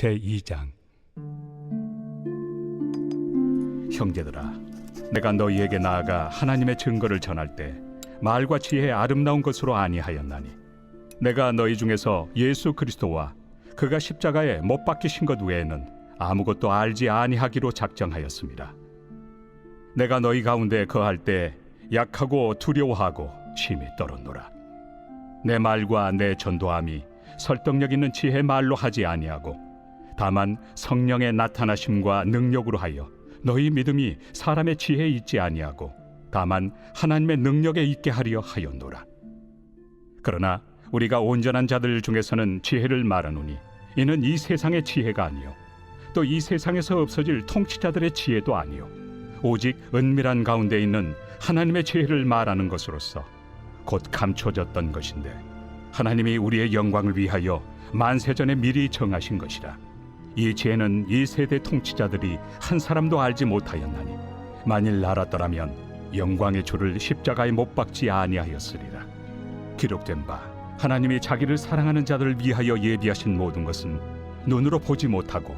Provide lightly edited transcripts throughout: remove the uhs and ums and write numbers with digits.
제2장. 형제들아, 내가 너희에게 나아가 하나님의 증거를 전할 때 말과 지혜의 아름다운 것으로 아니하였나니, 내가 너희 중에서 예수 그리스도와 그가 십자가에 못 박히신 것 외에는 아무것도 알지 아니하기로 작정하였습니다. 내가 너희 가운데 거할 때 약하고 두려워하고 심히 떨었노라. 내 말과 내 전도함이 설득력 있는 지혜 말로 하지 아니하고 다만 성령의 나타나심과 능력으로 하여 너희 믿음이 사람의 지혜에 있지 아니하고 다만 하나님의 능력에 있게 하려 하였노라. 그러나 우리가 온전한 자들 중에서는 지혜를 말하노니 이는 이 세상의 지혜가 아니요 또 이 세상에서 없어질 통치자들의 지혜도 아니요 오직 은밀한 가운데 있는 하나님의 지혜를 말하는 것으로서 곧 감춰졌던 것인데, 하나님이 우리의 영광을 위하여 만세전에 미리 정하신 것이라. 이 지혜는 이 세대 통치자들이 한 사람도 알지 못하였나니, 만일 알았더라면 영광의 주를 십자가에 못 박지 아니하였으리라. 기록된 바 하나님이 자기를 사랑하는 자들을 위하여 예비하신 모든 것은 눈으로 보지 못하고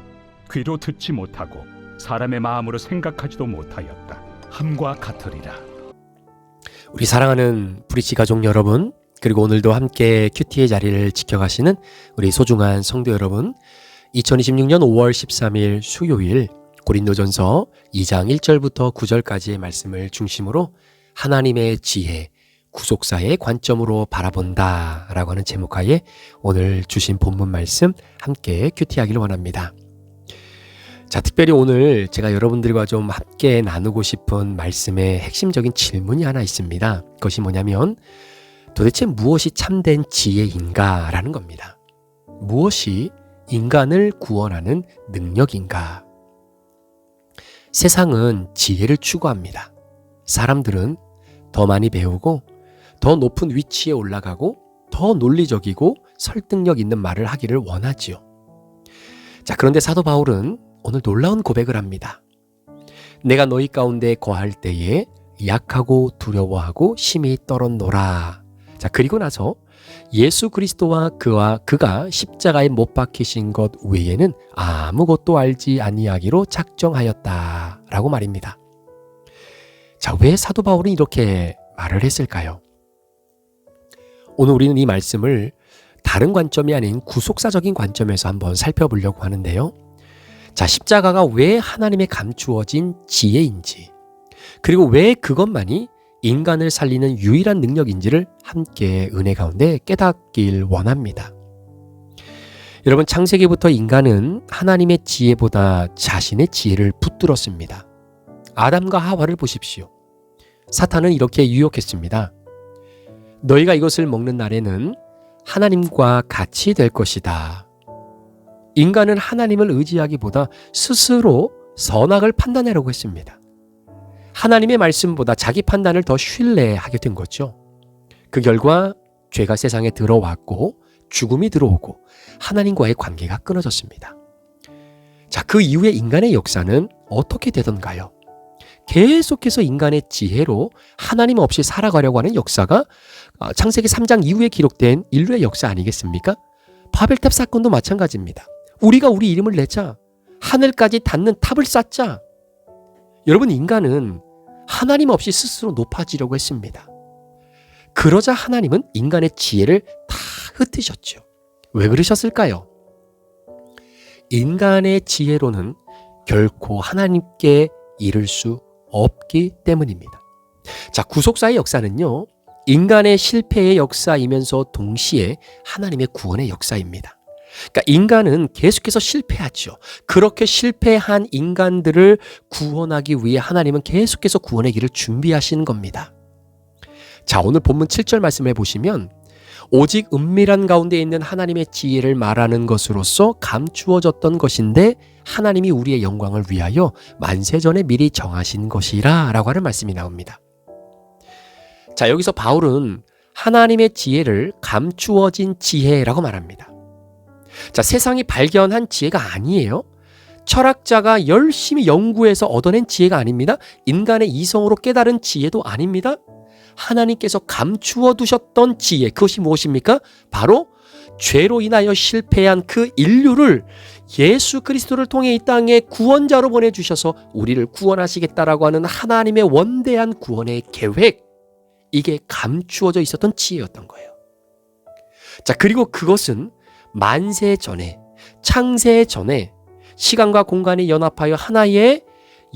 귀로 듣지 못하고 사람의 마음으로 생각하지도 못하였다 함과 같으리라. 우리 사랑하는 브릿지 가족 여러분, 그리고 오늘도 함께 큐티의 자리를 지켜가시는 우리 소중한 성도 여러분, 2026년 5월 13일 수요일 고린도전서 2장 1절부터 9절까지의 말씀을 중심으로 하나님의 지혜, 구속사의 관점으로 바라본다 라고 하는 제목하에 오늘 주신 본문 말씀 함께 큐티하기를 원합니다. 자, 특별히 오늘 제가 여러분들과 좀 함께 나누고 싶은 말씀의 핵심적인 질문이 하나 있습니다. 그것이 뭐냐면, 도대체 무엇이 참된 지혜인가 라는 겁니다. 무엇이 인간을 구원하는 능력인가? 세상은 지혜를 추구합니다. 사람들은 더 많이 배우고 더 높은 위치에 올라가고 더 논리적이고 설득력 있는 말을 하기를 원하지요. 자, 그런데 사도 바울은 오늘 놀라운 고백을 합니다. 내가 너희 가운데 거할 때에 약하고 두려워하고 심히 떨었노라. 자, 그리고 나서 예수 그리스도와 그가 십자가에 못 박히신 것 외에는 아무것도 알지 아니하기로 작정하였다 라고 말입니다. 자, 왜 사도 바울은 이렇게 말을 했을까요? 오늘 우리는 이 말씀을 다른 관점이 아닌 구속사적인 관점에서 한번 살펴보려고 하는데요. 자, 십자가가 왜 하나님의 감추어진 지혜인지, 그리고 왜 그것만이 인간을 살리는 유일한 능력인지를 함께 은혜 가운데 깨닫길 원합니다. 여러분, 창세기부터 인간은 하나님의 지혜보다 자신의 지혜를 붙들었습니다. 아담과 하와를 보십시오. 사탄은 이렇게 유혹했습니다. 너희가 이것을 먹는 날에는 하나님과 같이 될 것이다. 인간은 하나님을 의지하기보다 스스로 선악을 판단하려고 했습니다. 하나님의 말씀보다 자기 판단을 더 신뢰하게 된 거죠. 그 결과 죄가 세상에 들어왔고 죽음이 들어오고 하나님과의 관계가 끊어졌습니다. 자, 그 이후에 인간의 역사는 어떻게 되던가요? 계속해서 인간의 지혜로 하나님 없이 살아가려고 하는 역사가 창세기 3장 이후에 기록된 인류의 역사 아니겠습니까? 바벨탑 사건도 마찬가지입니다. 우리가 우리 이름을 내자, 하늘까지 닿는 탑을 쌓자. 여러분, 인간은 하나님 없이 스스로 높아지려고 했습니다. 그러자 하나님은 인간의 지혜를 다 흩으셨죠. 왜 그러셨을까요? 인간의 지혜로는 결코 하나님께 이를 수 없기 때문입니다. 자, 구속사의 역사는요, 인간의 실패의 역사이면서 동시에 하나님의 구원의 역사입니다. 그러니까 인간은 계속해서 실패하죠. 그렇게 실패한 인간들을 구원하기 위해 하나님은 계속해서 구원의 길을 준비하시는 겁니다. 자, 오늘 본문 7절 말씀해 보시면, 오직 은밀한 가운데 있는 하나님의 지혜를 말하는 것으로서 감추어졌던 것인데 하나님이 우리의 영광을 위하여 만세전에 미리 정하신 것이라 라고 하는 말씀이 나옵니다. 자, 여기서 바울은 하나님의 지혜를 감추어진 지혜라고 말합니다. 자, 세상이 발견한 지혜가 아니에요. 철학자가 열심히 연구해서 얻어낸 지혜가 아닙니다. 인간의 이성으로 깨달은 지혜도 아닙니다. 하나님께서 감추어 두셨던 지혜, 그것이 무엇입니까? 바로 죄로 인하여 실패한 그 인류를 예수 그리스도를 통해 이 땅에 구원자로 보내주셔서 우리를 구원하시겠다라고 하는 하나님의 원대한 구원의 계획, 이게 감추어져 있었던 지혜였던 거예요. 자, 그리고 그것은 만세 전에, 창세 전에 시간과 공간이 연합하여 하나의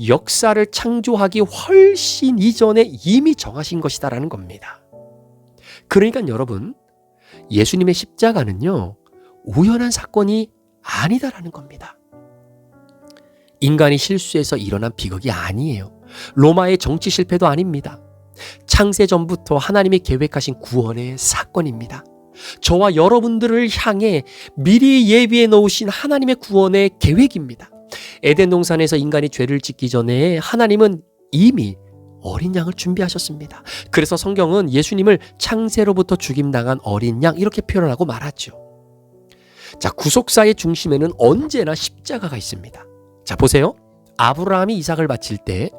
역사를 창조하기 훨씬 이전에 이미 정하신 것이다라는 겁니다. 그러니까 여러분, 예수님의 십자가는요, 우연한 사건이 아니다라는 겁니다. 인간이 실수해서 일어난 비극이 아니에요. 로마의 정치 실패도 아닙니다. 창세 전부터 하나님이 계획하신 구원의 사건입니다. 저와 여러분들을 향해 미리 예비해 놓으신 하나님의 구원의 계획입니다. 에덴 동산에서 인간이 죄를 짓기 전에 하나님은 이미 어린 양을 준비하셨습니다. 그래서 성경은 예수님을 창세로부터 죽임당한 어린 양 이렇게 표현하고 말하죠. 자, 구속사의 중심에는 언제나 십자가가 있습니다. 자, 보세요. 아브라함이 이삭을 바칠 때,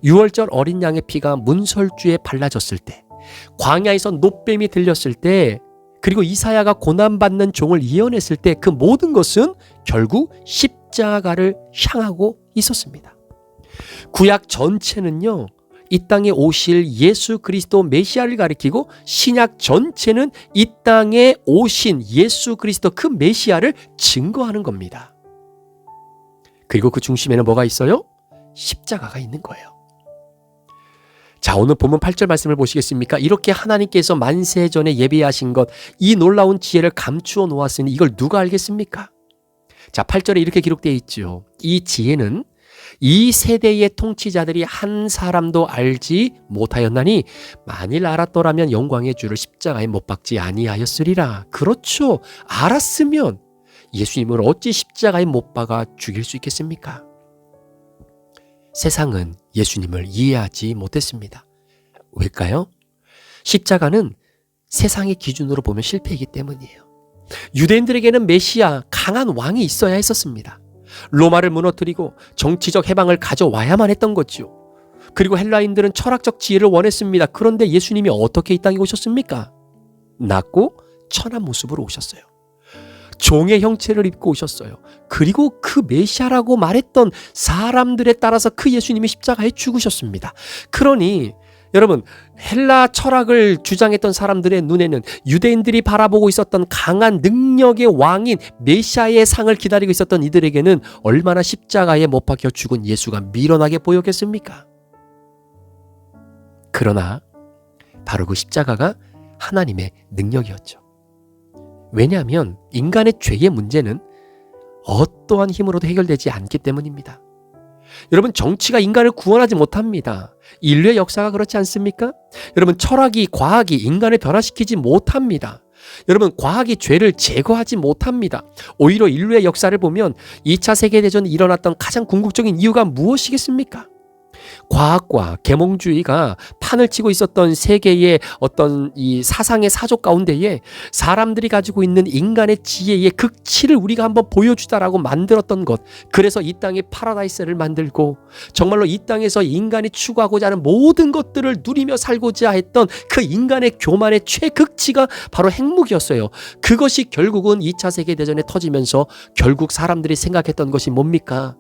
유월절 어린 양의 피가 문설주에 발라졌을 때, 광야에서 노뱀이 들렸을 때, 그리고 이사야가 고난받는 종을 예언했을 때, 그 모든 것은 결국 십자가를 향하고 있었습니다. 구약 전체는요, 이 땅에 오실 예수 그리스도 메시아를 가리키고, 신약 전체는 이 땅에 오신 예수 그리스도 그 메시아를 증거하는 겁니다. 그리고 그 중심에는 뭐가 있어요? 십자가가 있는 거예요. 자, 오늘 본문 8절 말씀을 보시겠습니까? 이렇게 하나님께서 만세 전에 예비하신 것, 이 놀라운 지혜를 감추어 놓았으니 이걸 누가 알겠습니까? 자, 8절에 이렇게 기록되어 있죠. 이 지혜는 이 세대의 통치자들이 한 사람도 알지 못하였나니 만일 알았더라면 영광의 주를 십자가에 못 박지 아니하였으리라. 그렇죠. 알았으면 예수님을 어찌 십자가에 못 박아 죽일 수 있겠습니까? 세상은 예수님을 이해하지 못했습니다. 왜일까요? 십자가는 세상의 기준으로 보면 실패이기 때문이에요. 유대인들에게는 메시아, 강한 왕이 있어야 했었습니다. 로마를 무너뜨리고 정치적 해방을 가져와야만 했던 거죠. 그리고 헬라인들은 철학적 지혜를 원했습니다. 그런데 예수님이 어떻게 이 땅에 오셨습니까? 낮고 천한 모습으로 오셨어요. 종의 형체를 입고 오셨어요. 그리고 그 메시아라고 말했던 사람들에 따라서 그 예수님이 십자가에 죽으셨습니다. 그러니 여러분, 헬라 철학을 주장했던 사람들의 눈에는 유대인들이 바라보고 있었던 강한 능력의 왕인 메시아의 상을 기다리고 있었던 이들에게는 얼마나 십자가에 못 박혀 죽은 예수가 미련하게 보였겠습니까? 그러나 바로 그 십자가가 하나님의 능력이었죠. 왜냐하면 인간의 죄의 문제는 어떠한 힘으로도 해결되지 않기 때문입니다. 여러분, 정치가 인간을 구원하지 못합니다. 인류의 역사가 그렇지 않습니까? 여러분, 철학이, 과학이 인간을 변화시키지 못합니다. 여러분, 과학이 죄를 제거하지 못합니다. 오히려 인류의 역사를 보면 2차 세계대전이 일어났던 가장 궁극적인 이유가 무엇이겠습니까? 과학과 계몽주의가 판을 치고 있었던 세계의 어떤 이 사상의 사조 가운데에 사람들이 가지고 있는 인간의 지혜의 극치를 우리가 한번 보여주자라고 만들었던 것, 그래서 이 땅에 파라다이스를 만들고 정말로 이 땅에서 인간이 추구하고자 하는 모든 것들을 누리며 살고자 했던 그 인간의 교만의 최극치가 바로 핵무기였어요. 그것이 결국은 2차 세계대전에 터지면서 결국 사람들이 생각했던 것이 뭡니까?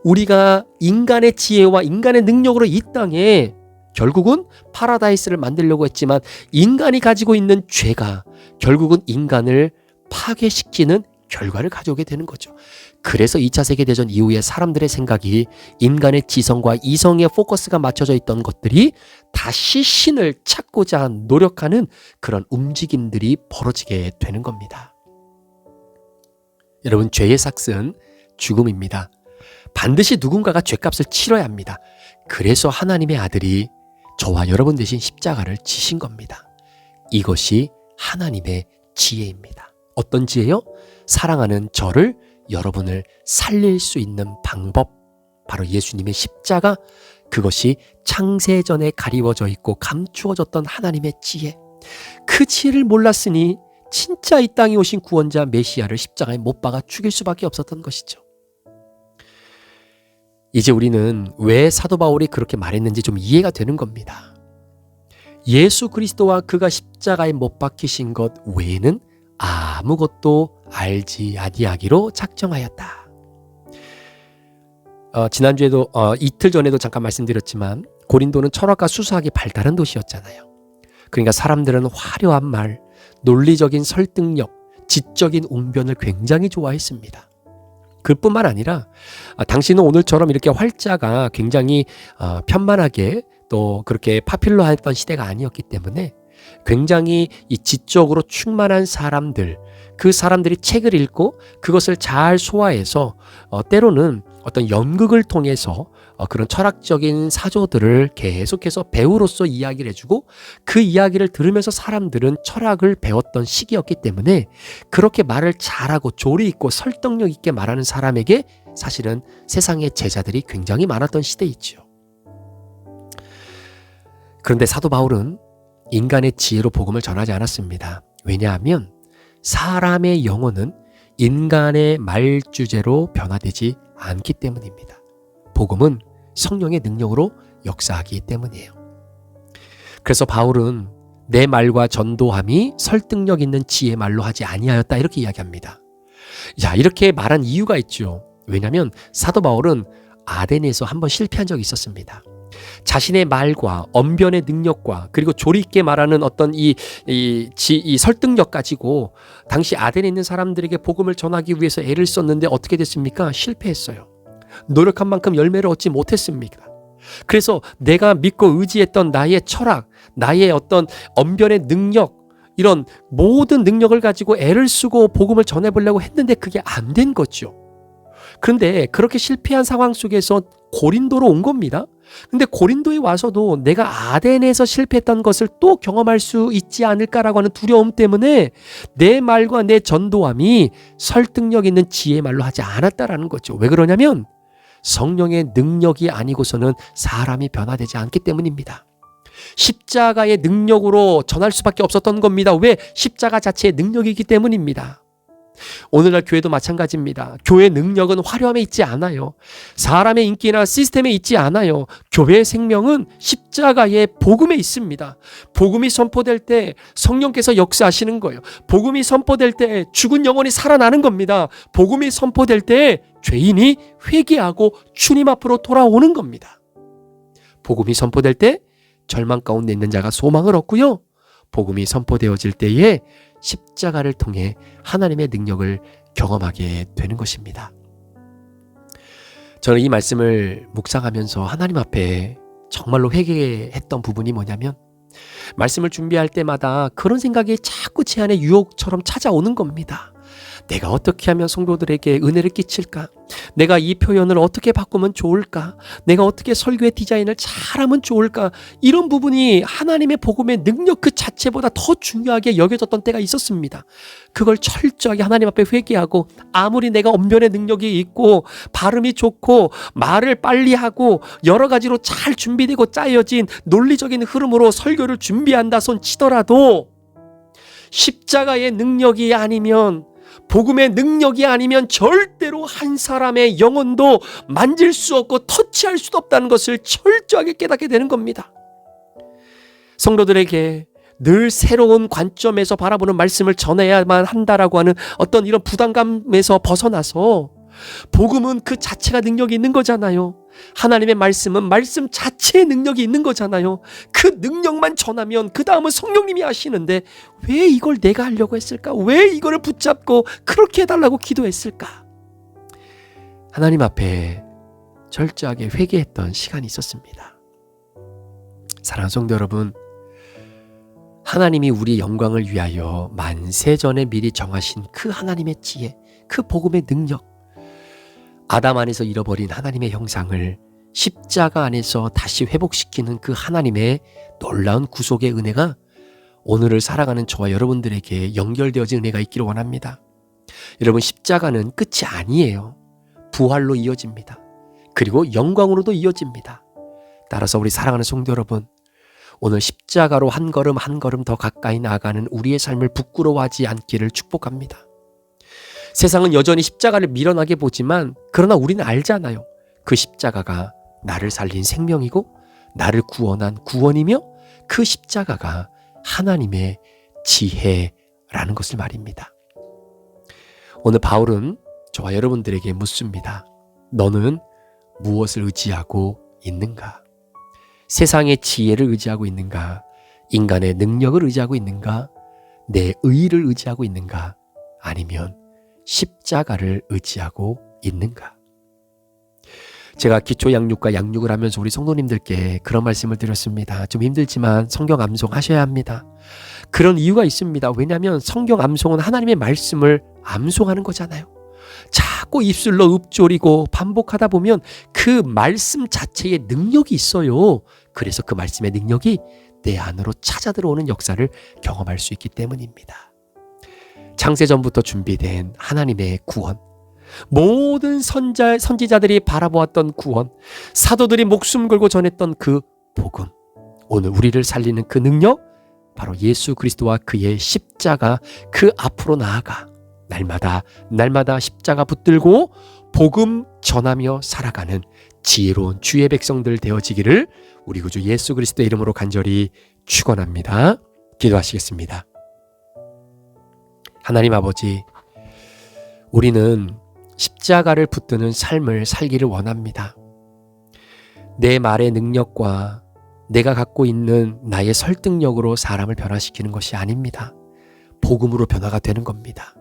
우리가 인간의 지혜와 인간의 능력으로 이 땅에 결국은 파라다이스를 만들려고 했지만 인간이 가지고 있는 죄가 결국은 인간을 파괴시키는 결과를 가져오게 되는 거죠. 그래서 2차 세계대전 이후에 사람들의 생각이 인간의 지성과 이성의 포커스가 맞춰져 있던 것들이 다시 신을 찾고자 노력하는 그런 움직임들이 벌어지게 되는 겁니다. 여러분, 죄의 삭은 죽음입니다. 반드시 누군가가 죄값을 치러야 합니다. 그래서 하나님의 아들이 저와 여러분 대신 십자가를 지신 겁니다. 이것이 하나님의 지혜입니다. 어떤 지혜요? 사랑하는 저를, 여러분을 살릴 수 있는 방법, 바로 예수님의 십자가, 그것이 창세전에 가리워져 있고 감추어졌던 하나님의 지혜. 그 지혜를 몰랐으니 진짜 이 땅에 오신 구원자 메시아를 십자가에 못 박아 죽일 수밖에 없었던 것이죠. 이제 우리는 왜 사도 바울이 그렇게 말했는지 좀 이해가 되는 겁니다. 예수 그리스도와 그가 십자가에 못 박히신 것 외에는 아무것도 알지 아니하기로 작정하였다. 지난주에도 이틀 전에도 잠깐 말씀드렸지만 고린도는 철학과 수사학이 발달한 도시였잖아요. 그러니까 사람들은 화려한 말, 논리적인 설득력, 지적인 웅변을 굉장히 좋아했습니다. 그뿐만 아니라 당시는 오늘처럼 이렇게 활자가 굉장히 편만하게 또 그렇게 파퓰러했던 시대가 아니었기 때문에 굉장히 이 지적으로 충만한 사람들, 그 사람들이 책을 읽고 그것을 잘 소화해서 때로는 어떤 연극을 통해서 그런 철학적인 사조들을 계속해서 배우로서 이야기를 해주고 그 이야기를 들으면서 사람들은 철학을 배웠던 시기였기 때문에 그렇게 말을 잘하고 조리 있고 설득력 있게 말하는 사람에게 사실은 세상의 제자들이 굉장히 많았던 시대이지요. 그런데 사도 바울은 인간의 지혜로 복음을 전하지 않았습니다. 왜냐하면 사람의 영혼은 인간의 말주제로 변화되지 않기 때문입니다. 복음은 성령의 능력으로 역사하기 때문이에요. 그래서 바울은 내 말과 전도함이 설득력 있는 지혜의 말로 하지 아니하였다 이렇게 이야기합니다. 자, 이렇게 말한 이유가 있죠. 왜냐하면 사도 바울은 아덴에서 한번 실패한 적이 있었습니다. 자신의 말과 언변의 능력과 그리고 조리 있게 말하는 어떤 이 설득력 가지고 당시 아덴에 있는 사람들에게 복음을 전하기 위해서 애를 썼는데 어떻게 됐습니까? 실패했어요. 노력한 만큼 열매를 얻지 못했습니다. 그래서 내가 믿고 의지했던 나의 철학, 나의 어떤 언변의 능력, 이런 모든 능력을 가지고 애를 쓰고 복음을 전해보려고 했는데 그게 안 된 거죠. 그런데 그렇게 실패한 상황 속에서 고린도로 온 겁니다. 근데 고린도에 와서도 내가 아덴에서 실패했던 것을 또 경험할 수 있지 않을까라고 하는 두려움 때문에 내 말과 내 전도함이 설득력 있는 지혜의 말로 하지 않았다라는 거죠. 왜 그러냐면 성령의 능력이 아니고서는 사람이 변화되지 않기 때문입니다. 십자가의 능력으로 전할 수밖에 없었던 겁니다. 왜? 십자가 자체의 능력이기 때문입니다. 오늘날 교회도 마찬가지입니다. 교회 능력은 화려함에 있지 않아요. 사람의 인기나 시스템에 있지 않아요. 교회의 생명은 십자가의 복음에 있습니다. 복음이 선포될 때 성령께서 역사하시는 거예요. 복음이 선포될 때 죽은 영혼이 살아나는 겁니다. 복음이 선포될 때 죄인이 회개하고 주님 앞으로 돌아오는 겁니다. 복음이 선포될 때 절망 가운데 있는 자가 소망을 얻고요. 복음이 선포되어질 때에 십자가를 통해 하나님의 능력을 경험하게 되는 것입니다. 저는 이 말씀을 묵상하면서 하나님 앞에 정말로 회개했던 부분이 뭐냐면 말씀을 준비할 때마다 그런 생각이 자꾸 제 안에 유혹처럼 찾아오는 겁니다. 내가 어떻게 하면 성도들에게 은혜를 끼칠까? 내가 이 표현을 어떻게 바꾸면 좋을까? 내가 어떻게 설교의 디자인을 잘하면 좋을까? 이런 부분이 하나님의 복음의 능력 그 자체보다 더 중요하게 여겨졌던 때가 있었습니다. 그걸 철저하게 하나님 앞에 회개하고 아무리 내가 언변의 능력이 있고 발음이 좋고 말을 빨리 하고 여러 가지로 잘 준비되고 짜여진 논리적인 흐름으로 설교를 준비한다 손 치더라도 십자가의 능력이 아니면 복음의 능력이 아니면 절대로 한 사람의 영혼도 만질 수 없고 터치할 수도 없다는 것을 철저하게 깨닫게 되는 겁니다. 성도들에게 늘 새로운 관점에서 바라보는 말씀을 전해야만 한다라고 하는 어떤 이런 부담감에서 벗어나서 복음은 그 자체가 능력이 있는 거잖아요. 하나님의 말씀은 말씀 자체의 능력이 있는 거잖아요. 그 능력만 전하면 그 다음은 성령님이 하시는데 왜 이걸 내가 하려고 했을까? 왜 이거를 붙잡고 그렇게 해달라고 기도했을까? 하나님 앞에 철저하게 회개했던 시간이 있었습니다. 사랑하는 성도 여러분, 하나님이 우리의 영광을 위하여 만세전에 미리 정하신 그 하나님의 지혜, 그 복음의 능력, 아담 안에서 잃어버린 하나님의 형상을 십자가 안에서 다시 회복시키는 그 하나님의 놀라운 구속의 은혜가 오늘을 살아가는 저와 여러분들에게 연결되어진 은혜가 있기를 원합니다. 여러분, 십자가는 끝이 아니에요. 부활로 이어집니다. 그리고 영광으로도 이어집니다. 따라서 우리 사랑하는 성도 여러분, 오늘 십자가로 한 걸음 한 걸음 더 가까이 나아가는 우리의 삶을 부끄러워하지 않기를 축복합니다. 세상은 여전히 십자가를 미련하게 보지만 그러나 우리는 알잖아요. 그 십자가가 나를 살린 생명이고 나를 구원한 구원이며 그 십자가가 하나님의 지혜라는 것을 말입니다. 오늘 바울은 저와 여러분들에게 묻습니다. 너는 무엇을 의지하고 있는가? 세상의 지혜를 의지하고 있는가? 인간의 능력을 의지하고 있는가? 내 의의를 의지하고 있는가? 아니면 십자가를 의지하고 있는가? 제가 기초 양육과 양육을 하면서 우리 성도님들께 그런 말씀을 드렸습니다. 좀 힘들지만 성경 암송하셔야 합니다. 그런 이유가 있습니다. 왜냐하면 성경 암송은 하나님의 말씀을 암송하는 거잖아요. 자꾸 입술로 읊조리고 반복하다 보면 그 말씀 자체에 능력이 있어요. 그래서 그 말씀의 능력이 내 안으로 찾아 들어오는 역사를 경험할 수 있기 때문입니다. 창세전부터 준비된 하나님의 구원, 모든 선지자들이 바라보았던 구원, 사도들이 목숨 걸고 전했던 그 복음, 오늘 우리를 살리는 그 능력, 바로 예수 그리스도와 그의 십자가, 그 앞으로 나아가 날마다 십자가 붙들고 복음 전하며 살아가는 지혜로운 주의 백성들 되어지기를 우리 구주 예수 그리스도의 이름으로 간절히 축원합니다. 기도하시겠습니다. 하나님 아버지, 우리는 십자가를 붙드는 삶을 살기를 원합니다. 내 말의 능력과 내가 갖고 있는 나의 설득력으로 사람을 변화시키는 것이 아닙니다. 복음으로 변화가 되는 겁니다.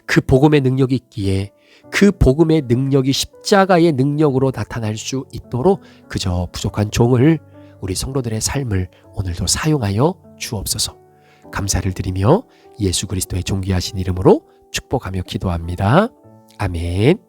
그 복음의 능력이 있기에 그 복음의 능력이 십자가의 능력으로 나타날 수 있도록 그저 부족한 종을, 우리 성도들의 삶을 오늘도 사용하여 주옵소서. 감사를 드리며 예수 그리스도의 존귀하신 이름으로 축복하며 기도합니다. 아멘.